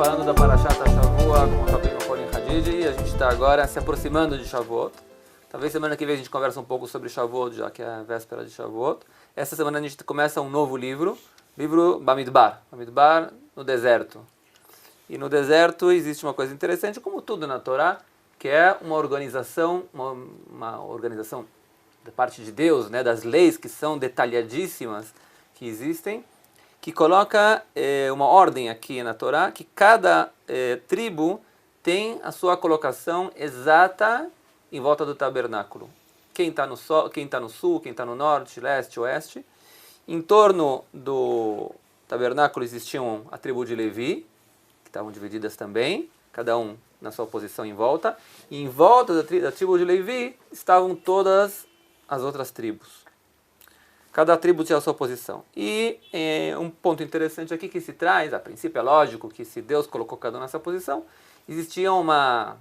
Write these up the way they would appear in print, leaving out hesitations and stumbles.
falando da Parashat Shavua com o Rabino Rolim Hadid e a gente está agora se aproximando de Shavuot. Talvez semana que vem a gente conversa um pouco sobre Shavuot, já que é a véspera de Shavuot. Essa semana a gente começa um novo livro Bamidbar no deserto. E no deserto existe uma coisa interessante, como tudo na Torá, que é uma organização da parte de Deus, né, das leis que são detalhadíssimas que existem, que coloca uma ordem aqui na Torá, que cada tribo tem a sua colocação exata em volta do tabernáculo. Quem está no sul, quem está no norte, leste, oeste. Em torno do tabernáculo existiam a tribo de Levi, que estavam divididas também, cada um na sua posição em volta. E em volta da tribo de Levi estavam todas as outras tribos. Cada tribo tinha a sua posição. E um ponto interessante aqui que se traz, a princípio é lógico que se Deus colocou cada um nessa posição, existia uma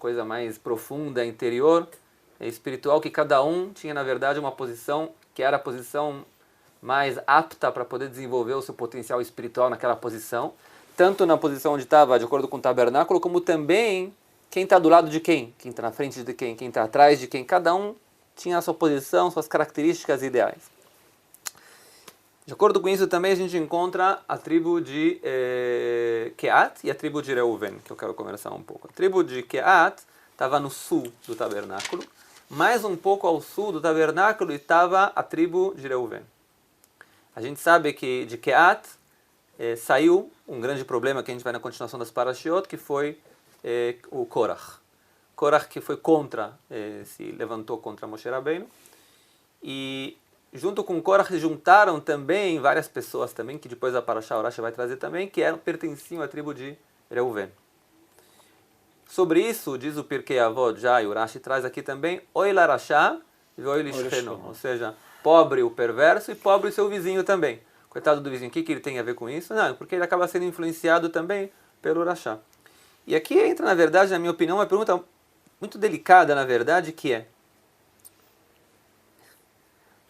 coisa mais profunda, interior, espiritual, que cada um tinha na verdade uma posição que era a posição mais apta para poder desenvolver o seu potencial espiritual naquela posição, tanto na posição onde estava, de acordo com o tabernáculo, como também quem está do lado de quem está na frente de quem está atrás de quem, cada um tinha a sua posição, suas características ideais. De acordo com isso também a gente encontra a tribo de Keat e a tribo de Reuven, que eu quero conversar um pouco. A tribo de Keat estava no sul do tabernáculo, mais um pouco ao sul do tabernáculo estava a tribo de Reuven. A gente sabe que de Keat saiu um grande problema que a gente vai na continuação das Parashiot, que foi o Korach. Korach que foi se levantou contra Moshe Rabbeinu. E junto com Korach se juntaram também várias pessoas também, que depois a Parashá Urashi vai trazer também, que pertenciam à tribo de Reuven. Sobre isso, diz o Pirkei Avot, já e Urashi traz aqui também, Oi Larashá e Oi Lishcheno, ou seja, pobre o perverso e pobre o seu vizinho também. Coitado do vizinho, o que ele tem a ver com isso? Não, porque ele acaba sendo influenciado também pelo Urashá. E aqui entra, na verdade, na minha opinião, uma pergunta muito delicada, na verdade, que é: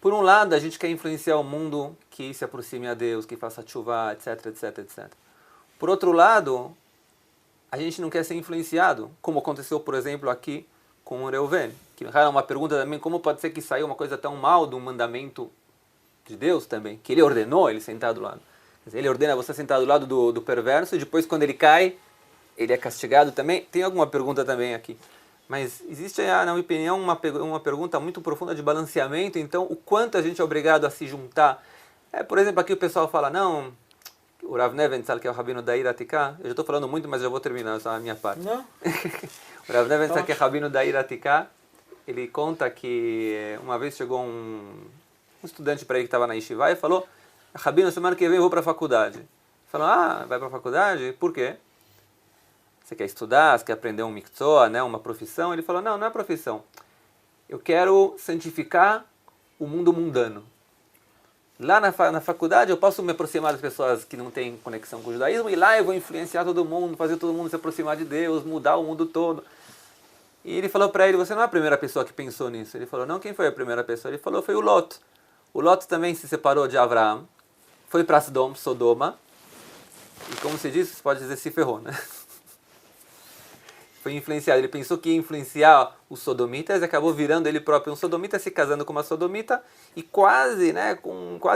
por um lado, a gente quer influenciar o mundo que se aproxime a Deus, que faça tshuva, etc, etc, etc. Por outro lado, a gente não quer ser influenciado, como aconteceu, por exemplo, aqui com o Reuven, que é uma pergunta também, como pode ser que saiu uma coisa tão mal de um mandamento de Deus também, que ele ordenou ele sentar do lado. Quer dizer, ele ordena você sentar do lado do perverso, e depois quando ele cai, ele é castigado também. Tem alguma pergunta também aqui. Mas existe, na minha opinião, uma pergunta muito profunda de balanceamento. Então, o quanto a gente é obrigado a se juntar. Por exemplo, aqui o pessoal fala, não, o Rav Nebenzahl, que é o rabino da Iratika, eu já estou falando muito, mas já vou terminar essa minha parte. Não. O Rav Nebenzahl, que é rabino da Iratika, ele conta que uma vez chegou um estudante para ele que estava na Yeshiva e falou, rabino, semana que vem eu vou para a faculdade. Ele falou, vai para a faculdade? Por quê? Você quer estudar, você quer aprender um miktsua, né, uma profissão? Ele falou, não é profissão. Eu quero santificar o mundo mundano. Lá na faculdade eu posso me aproximar das pessoas que não têm conexão com o judaísmo e lá eu vou influenciar todo mundo, fazer todo mundo se aproximar de Deus, mudar o mundo todo. E ele falou para ele, você não é a primeira pessoa que pensou nisso. Ele falou, não, quem foi a primeira pessoa? Ele falou, foi o Lot. O Lot também se separou de Avraham, foi para Sodoma, e como se diz, você pode dizer, se ferrou, né? Foi influenciado. Ele pensou que ia influenciar os sodomitas e acabou virando ele próprio um sodomita, se casando com uma sodomita e quase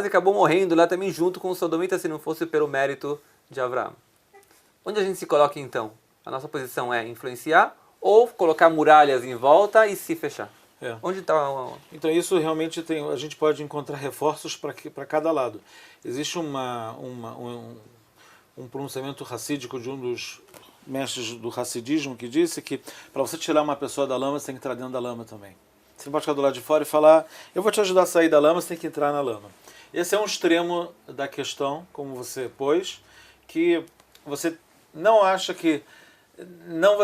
acabou morrendo lá também junto com os sodomitas, se não fosse pelo mérito de Avraham. Onde a gente se coloca então? A nossa posição é influenciar ou colocar muralhas em volta e se fechar? Onde está? Então isso realmente a gente pode encontrar reforços para cada lado. Existe um pronunciamento racídico de um dos mestres do Hassidismo que disse que para você tirar uma pessoa da lama, você tem que entrar dentro da lama também. Você não pode ficar do lado de fora e falar, eu vou te ajudar a sair da lama, você tem que entrar na lama. Esse é um extremo da questão, como você pôs, que você não acha que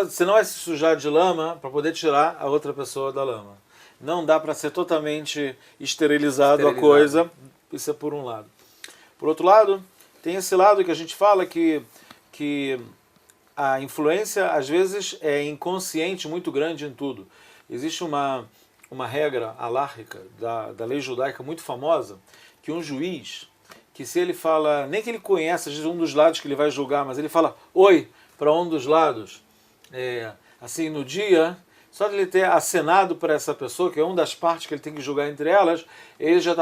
você não vai se sujar de lama para poder tirar a outra pessoa da lama. Não dá para ser totalmente esterilizado a coisa, isso é por um lado. Por outro lado, tem esse lado que a gente fala que a influência, às vezes, é inconsciente muito grande em tudo. Existe uma regra alárrica da lei judaica muito famosa, que um juiz que se ele fala, nem que ele conheça às vezes um dos lados que ele vai julgar, mas ele fala oi para um dos lados, assim, no dia, só de ele ter acenado para essa pessoa, que é uma das partes que ele tem que julgar entre elas, ele já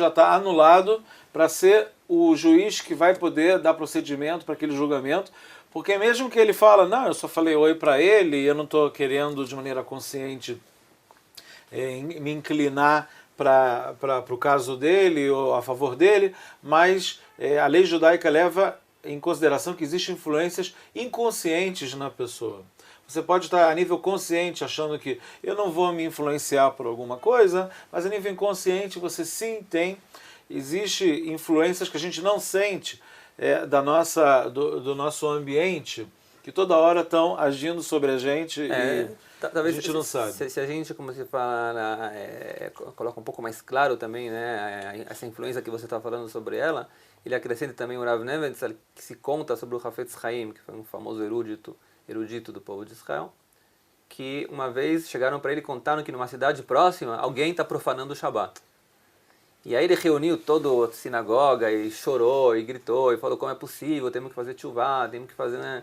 está anulado para ser o juiz que vai poder dar procedimento para aquele julgamento, porque mesmo que ele fala, não, eu só falei oi para ele e eu não estou querendo de maneira consciente me inclinar para o caso dele ou a favor dele, mas a lei judaica leva em consideração que existem influências inconscientes na pessoa. Você pode estar a nível consciente achando que eu não vou me influenciar por alguma coisa, mas a nível inconsciente você sim tem. Existem influências que a gente não sente do nosso ambiente, que toda hora estão agindo sobre a gente e talvez a gente não sabe. Se a gente, como você fala, coloca um pouco mais claro também, né, essa influência que você está falando sobre ela, ele acrescenta também o Rav Nebenzahl, que se conta sobre o Hafetz Chaim, que foi um famoso erudito do povo de Israel, que uma vez chegaram para ele e contaram que numa cidade próxima alguém está profanando o Shabat. E aí ele reuniu toda a sinagoga e chorou e gritou e falou como é possível, temos que fazer tchuvá, temos que fazer, né?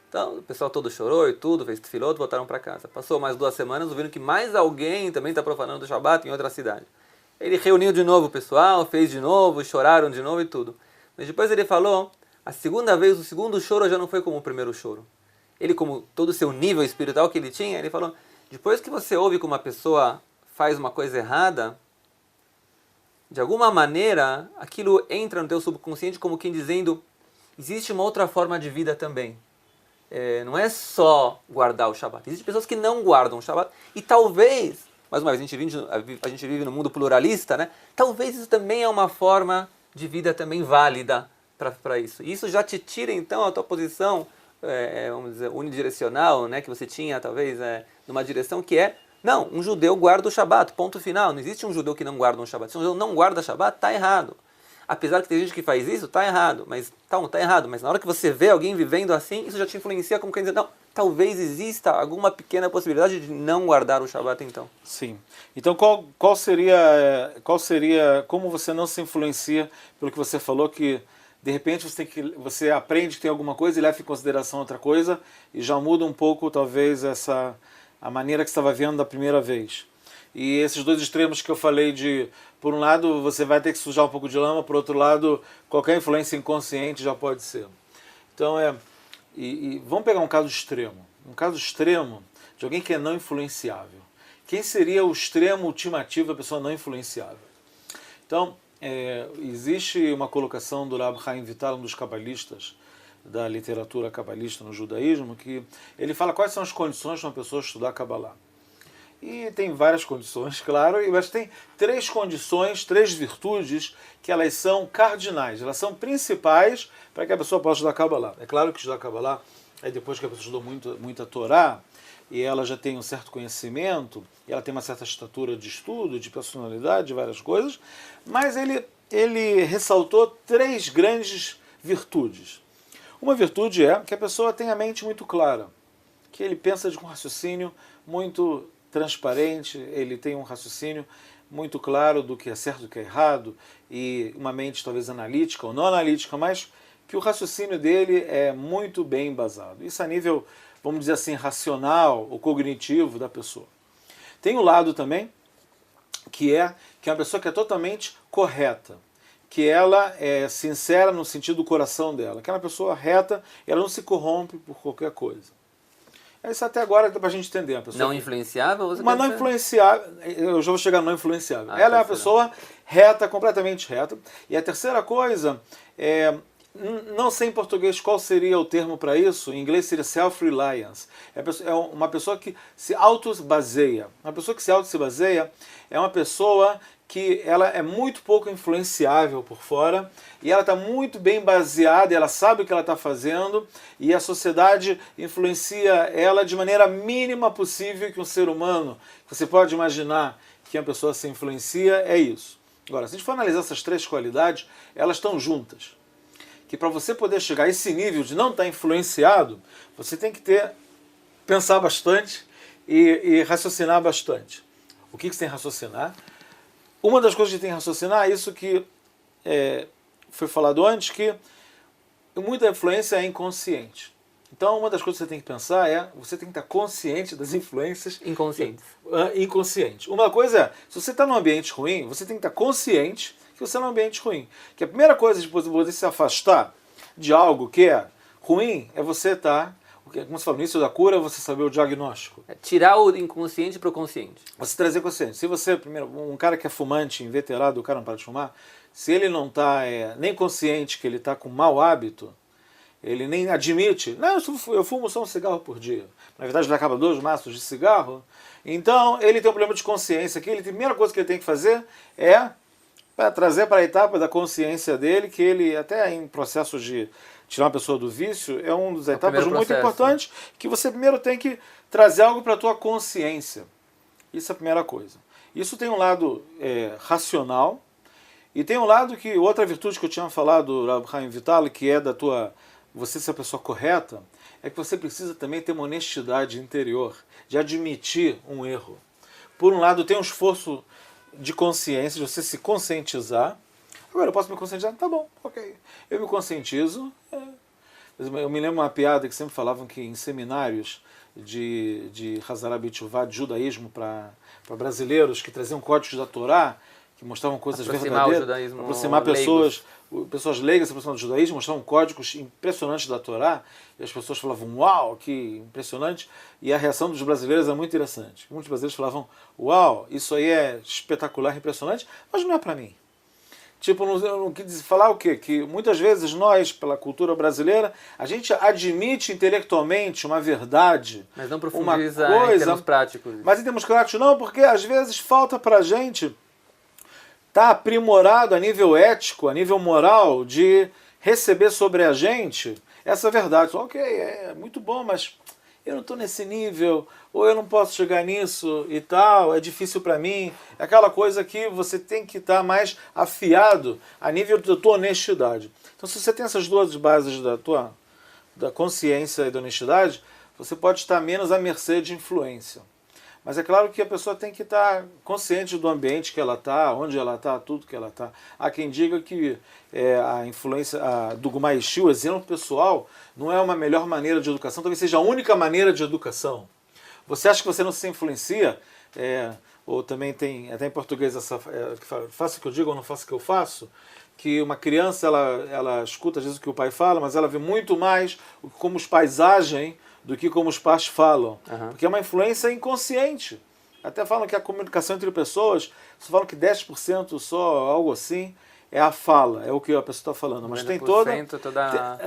Então o pessoal todo chorou e tudo, fez tefilot e voltaram para casa. Passou mais 2 semanas, ouviram que mais alguém também está profanando o Shabat em outra cidade. Ele reuniu de novo o pessoal, fez de novo, choraram de novo e tudo. Mas depois ele falou, a segunda vez, o segundo choro já não foi como o primeiro choro. Ele, como todo o seu nível espiritual que ele tinha, ele falou, depois que você ouve que uma pessoa faz uma coisa errada, de alguma maneira, aquilo entra no teu subconsciente como quem dizendo, existe uma outra forma de vida também. Não é só guardar o Shabat. Existem pessoas que não guardam o Shabat e talvez, mais uma vez, a gente vive num mundo pluralista, né? Talvez isso também é uma forma de vida também válida para isso. E isso já te tira, então, a tua posição, vamos dizer, unidirecional, né? Que você tinha, talvez, numa direção que não, um judeu guarda o Shabat, ponto final. Não existe um judeu que não guarda um Shabat. Se um judeu não guarda o Shabat, está errado. Apesar que tem gente que faz isso, está errado. Mas tá errado. Mas na hora que você vê alguém vivendo assim, isso já te influencia como quem diz, não, talvez exista alguma pequena possibilidade de não guardar o Shabat então. Sim. Então qual seria, como você não se influencia pelo que você falou, que de repente você aprende que tem alguma coisa e leva em consideração outra coisa e já muda um pouco, talvez, a maneira que você estava vendo da primeira vez. E esses 2 extremos que eu falei de, por um lado, você vai ter que sujar um pouco de lama, por outro lado, qualquer influência inconsciente já pode ser. Então, vamos pegar um caso extremo. Um caso extremo de alguém que é não influenciável. Quem seria o extremo ultimativo da pessoa não influenciável? Então, existe uma colocação do Rab Chaim Vital, um dos cabalistas, da literatura cabalista no judaísmo, que ele fala quais são as condições de uma pessoa estudar Kabbalah. E tem várias condições, claro, mas tem 3 condições, 3 virtudes que elas são cardinais, elas são principais para que a pessoa possa estudar Kabbalah. É claro que estudar Kabbalah é depois que a pessoa estudou muita Torá, e ela já tem um certo conhecimento, e ela tem uma certa estatura de estudo, de personalidade, de várias coisas, mas ele ressaltou 3 grandes virtudes. Uma virtude é que a pessoa tem a mente muito clara, que ele pensa com um raciocínio muito transparente, ele tem um raciocínio muito claro do que é certo e do que é errado, e uma mente talvez analítica ou não analítica, mas que o raciocínio dele é muito bem embasado. Isso a nível, vamos dizer assim, racional ou cognitivo da pessoa. Tem um lado também que é uma pessoa que é totalmente correta, que ela é sincera no sentido do coração dela, que é uma pessoa reta, ela não se corrompe por qualquer coisa. Isso até agora dá pra gente entender. Uma pessoa não influenciável? Mas não influenciável, eu já vou chegar no não influenciável. Ela é uma pessoa reta, completamente reta. E a terceira coisa, não sei em português qual seria o termo para isso, em inglês seria self-reliance. É uma pessoa que se auto-baseia. Uma pessoa que se auto-baseia é uma pessoa que ela é muito pouco influenciável por fora e ela está muito bem baseada, ela sabe o que ela está fazendo e a sociedade influencia ela de maneira mínima possível que um ser humano, que você pode imaginar que uma pessoa se influencia, é isso. Agora, se a gente for analisar essas 3 qualidades, elas estão juntas. Que para você poder chegar a esse nível de não estar influenciado, você tem que pensar bastante e raciocinar bastante. O que você tem que raciocinar? Uma das coisas que tem que raciocinar é isso que foi falado antes, que muita influência é inconsciente. Então, uma das coisas que você tem que pensar é, você tem que estar consciente das influências inconscientes. Uma coisa é, se você está num ambiente ruim, você tem que estar consciente que você está num ambiente ruim. Que a primeira coisa de você se afastar de algo que é ruim é você estar, como você fala, no início da cura, você saber o diagnóstico. É tirar o inconsciente para o consciente. Você trazer consciente. Se você, primeiro, um cara que é fumante, inveterado, o cara não para de fumar, se ele não está nem consciente que ele está com mau hábito, ele nem admite, não, eu fumo só um cigarro por dia. Na verdade, ele acaba 2 maços de cigarro. Então, ele tem um problema de consciência. Que a primeira coisa que ele tem que fazer é trazer para a etapa da consciência dele, que ele, até em processo de tirar uma pessoa do vício, é uma das etapas muito importantes, que você primeiro tem que trazer algo para a tua consciência. Isso é a primeira coisa. Isso tem um lado racional, e tem um lado que, outra virtude que eu tinha falado, Rav Chaim Vital, que é da tua, você ser a pessoa correta, é que você precisa também ter uma honestidade interior, de admitir um erro. Por um lado, tem um esforço de consciência, de você se conscientizar. Agora, eu posso me conscientizar? Tá bom, ok. Eu me conscientizo. Eu me lembro uma piada que sempre falavam que em seminários de Hazara B'Teshuvah, de judaísmo para brasileiros que traziam códigos da Torá, que mostravam coisas verdadeiras, aproximar pessoas leigas, aproximar do judaísmo, mostravam códigos impressionantes da Torá, e as pessoas falavam, uau, que impressionante, e a reação dos brasileiros é muito interessante. Muitos brasileiros falavam, uau, isso aí é espetacular, impressionante, mas não é para mim. Tipo, não quis falar o quê? Que muitas vezes nós, pela cultura brasileira, a gente admite intelectualmente uma verdade, mas não profundiza uma coisa, em termos práticos. Mas em termos práticos não, porque às vezes falta pra gente estar aprimorado a nível ético, a nível moral, de receber sobre a gente essa verdade. Ok, é muito bom, mas eu não estou nesse nível, ou eu não posso chegar nisso e tal, é difícil para mim. É aquela coisa que você tem que estar mais afiado a nível da tua honestidade. Então, se você tem essas 2 bases da consciência e da honestidade, você pode estar menos à mercê de influência. Mas é claro que a pessoa tem que estar consciente do ambiente que ela está, onde ela está, tudo que ela está. Há quem diga que a influência do Gumai Ishi, o exemplo pessoal, não é uma melhor maneira de educação, talvez seja a única maneira de educação. Você acha que você não se influencia? Ou também tem, até em português, faça o que eu digo ou não faça o que eu faço, que uma criança ela escuta às vezes o que o pai fala, mas ela vê muito mais como os pais agem do que como os pais falam. Porque é uma influência inconsciente. Até falam que a comunicação entre pessoas, só falam que 10% só, algo assim, é a fala, é o que a pessoa está falando. Mas tem toda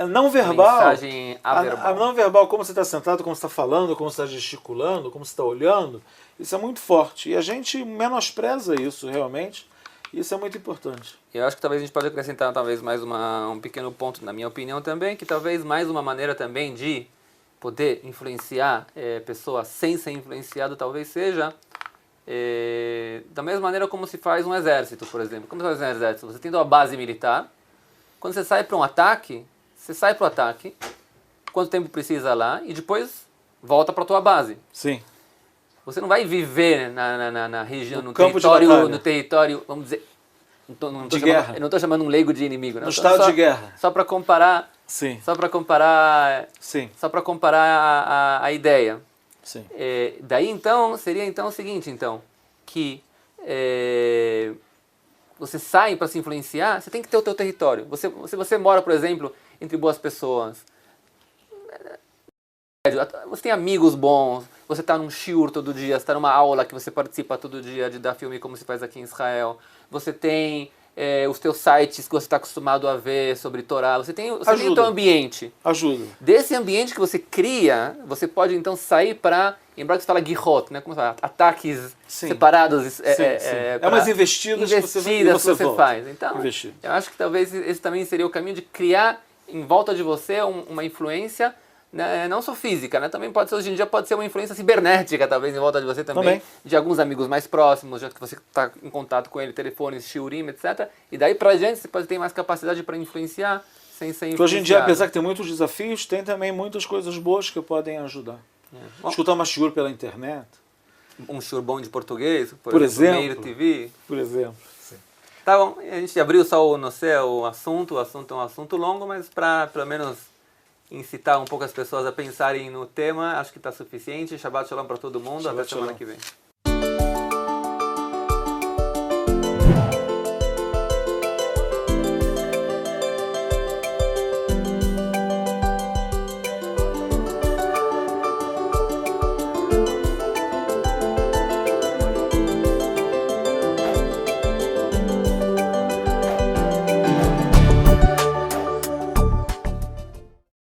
não verbal, mensagem averbal. A não verbal, como você está sentado, como você está falando, como você está gesticulando, como você está olhando, isso é muito forte. E a gente menospreza isso realmente. E isso é muito importante. Eu acho que talvez a gente pode acrescentar talvez mais um pequeno ponto, na minha opinião também, que talvez mais uma maneira também de poder influenciar pessoas sem ser influenciado talvez seja da mesma maneira como se faz um exército, por exemplo. Como se faz um exército? Você tem uma base militar, quando você sai para um ataque, você sai para o ataque, quanto tempo precisa lá, e depois volta para a tua base. Sim. Você não vai viver na região, no território, vamos dizer, guerra. Eu não estou chamando um leigo de inimigo, né? No estado de guerra. Só para comparar. Sim. Só para comparar. Sim. Só para comparar a ideia. Sim. Daí então seria então o seguinte que você sai para se influenciar, você tem que ter o teu território. Se você mora, por exemplo, entre boas pessoas, você tem amigos bons, você está num shiur todo dia, você está numa aula que você participa todo dia de dar filme como se faz aqui em Israel, você tem os teus sites que você está acostumado a ver sobre Torá, você tem o teu ambiente. Ajuda. Desse ambiente que você cria, você pode então sair para, em hebraico se fala gihot, né? Como se fala? Ataques separados. Umas investidas que você faz. Então, eu acho que talvez esse também seria o caminho de criar em volta de você uma influência, né, não só física, né? Também pode ser, hoje em dia pode ser uma influência cibernética, talvez, em volta de você também. De alguns amigos mais próximos, já que você está em contato com ele, telefones, shiurim, etc. E daí pra gente você pode ter mais capacidade para influenciar sem ser influenciado. Hoje em dia, apesar que tem muitos desafios, tem também muitas coisas boas que podem ajudar. Escutar uma shiur pela internet. Um shiur bom de português, por exemplo. Meir TV. Por exemplo, sim. Tá bom, a gente abriu só o assunto é um assunto longo, mas para pelo menos incitar um pouco as pessoas a pensarem no tema, acho que está suficiente. Shabbat Shalom para todo mundo, Shabbat até semana shalom. que vem.